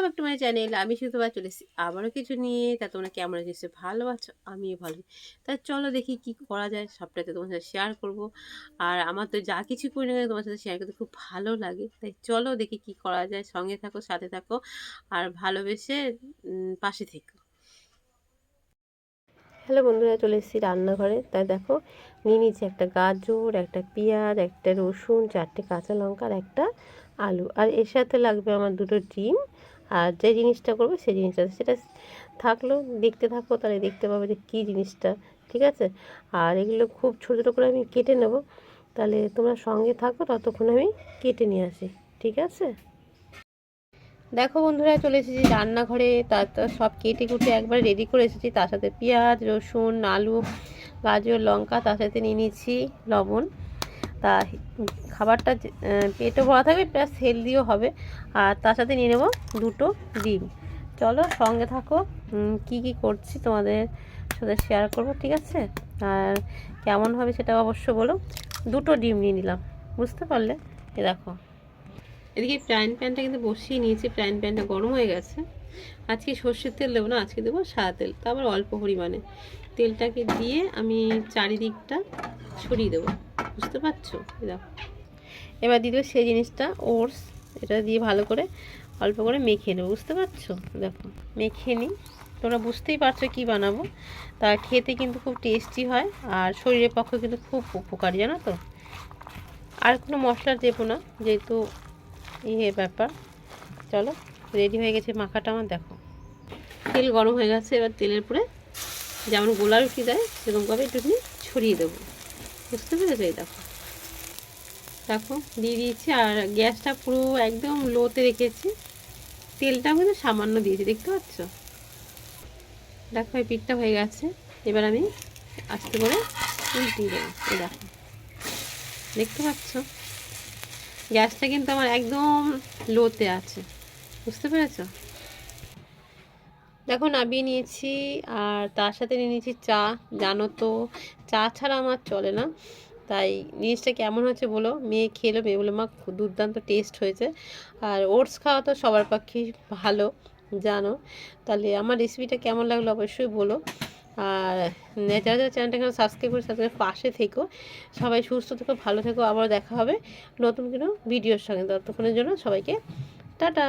Back to my channel. আমি সুতপা চলে এসেছি আবারও কিছু নিয়ে। তা তোমরা কেমন আছো? ভালো আছো? আমিও ভালো আছি। তা চলো দেখি কি করা যায়, সবটাই তো তোমার সাথে শেয়ার করব। আর আমার তো যা কিছু করি না কেন তোমার সাথে শেয়ার করতে খুব ভালো লাগে। তাই চলো দেখি কি করা যায়। সঙ্গে থাকো, সাথে থাকো, আর ভালোবেসে পাশে থেকো। হ্যালো বন্ধুরা, চলে এসেছি রান্নাঘরে। তাই দেখো নিয়ে নিয়েছি একটা গাজর, একটা পেঁয়াজ, একটা রসুন, 4টে কাঁচা লঙ্কা আর একটা আলু। আর এর সাথে লাগবে আমার 2টো ডিম। আর যে জিনিসটা করবে সেই জিনিসটা সেটা থাকলো, দেখতে থাকো তাহলে দেখতে পাবে যে কী জিনিসটা। ঠিক আছে? আর এগুলো খুব ছোটো ছোটো করে আমি কেটে নেব। তাহলে তোমরা সঙ্গে থাকো, ততক্ষণ আমি কেটে নিয়ে আসি। ঠিক আছে? দেখো বন্ধুরা, চলে এসেছি রান্নাঘরে। তার সব কেটে কুটে একবার রেডি করে এসেছি। তার সাথে পেঁয়াজ, রসুন, আলু, গাজর, লঙ্কা, তার সাথে নিয়ে নিচ্ছি লবণ। তা খাবারটা পেটও ভরা থাকবে, প্লাস হেলদিও হবে। আর তার সাথে নিয়ে নেব 2টো ডিম। চলো সঙ্গে থাকো, কি কি করছি তোমাদের সাথে শেয়ার করব। ঠিক আছে? আর কেমন হবে সেটা অবশ্য বলো। 2টো ডিম নিয়ে নিলাম, বুঝতে পারলে? এ দেখো, এদিকে ফ্রাইং প্যানটা কিন্তু বসিয়ে নিয়েছি। ফ্রাইং প্যানটা গরম হয়ে গেছে। আজকে সর্ষের তেল দেবো না, আজকে দেবো সাদা তেল, তা আবার অল্প পরিমাণে। তেলটাকে দিয়ে আমি চারিদিকটা ছড়িয়ে দেবো, বুঝতে পারছো? দেখো, এবার দিয়ে দেবো সেই জিনিসটা, ওটস। এটা দিয়ে ভালো করে অল্প করে মেখে নেবো, বুঝতে পারছো? দেখো মেখে নিই। তোমরা বুঝতেই পারছো কি বানাবো। তা খেতে কিন্তু খুব টেস্টি হয়, আর শরীরের পক্ষে কিন্তু খুব উপকারী, জানো তো। আর কোনো মশলা দেবো না, যেহেতু ব্যাপার। চলো, রেডি হয়ে গেছে মাখাটা আমার। দেখো তেল গরম হয়ে গেছে। এবার তেলের পরে যেমন গোলা রুটি দেয় সেরকমভাবে একটুখানি ছড়িয়ে দেবো, বুঝতে পেরেছো? এই দেখো, দেখো দিয়ে দিয়েছি। আর গ্যাসটা পুরো একদম লোতে রেখেছি। তেলটাও কিন্তু সামান্য দিয়েছি, দেখতে পাচ্ছ? দেখো এই পিঠটা হয়ে গেছে। এবার আমি আস্তে করে উল্টিয়ে দেবো। এই দেখো, দেখতে পাচ্ছ? গ্যাসটা কিন্তু আমার একদম লোতে আছে, বুঝতে পেরেছো? দেখো নামিয়ে নিয়েছি। আর তার সাথে নিয়ে নিয়েছি চা। জানো তো চা ছাড়া আমার চলে না। তাই জিনিসটা কেমন হচ্ছে বলো। মেয়ে খেলো, মেয়ে বলে মা দুর্দান্ত টেস্ট হয়েছে। আর ওটস খাওয়া তো সবার পক্ষেই ভালো, জানো। তাহলে আমার রেসিপিটা কেমন লাগলো অবশ্যই বলো। আর যারা যারা চ্যানেলটাকে সাবস্ক্রাইব করে সাথে পাশে থেকো। সবাই সুস্থ থেকো, ভালো থেকো। আবার দেখা হবে নতুন কোনো ভিডিওর সঙ্গে। ততক্ষণের জন্য সবাইকে টাটা।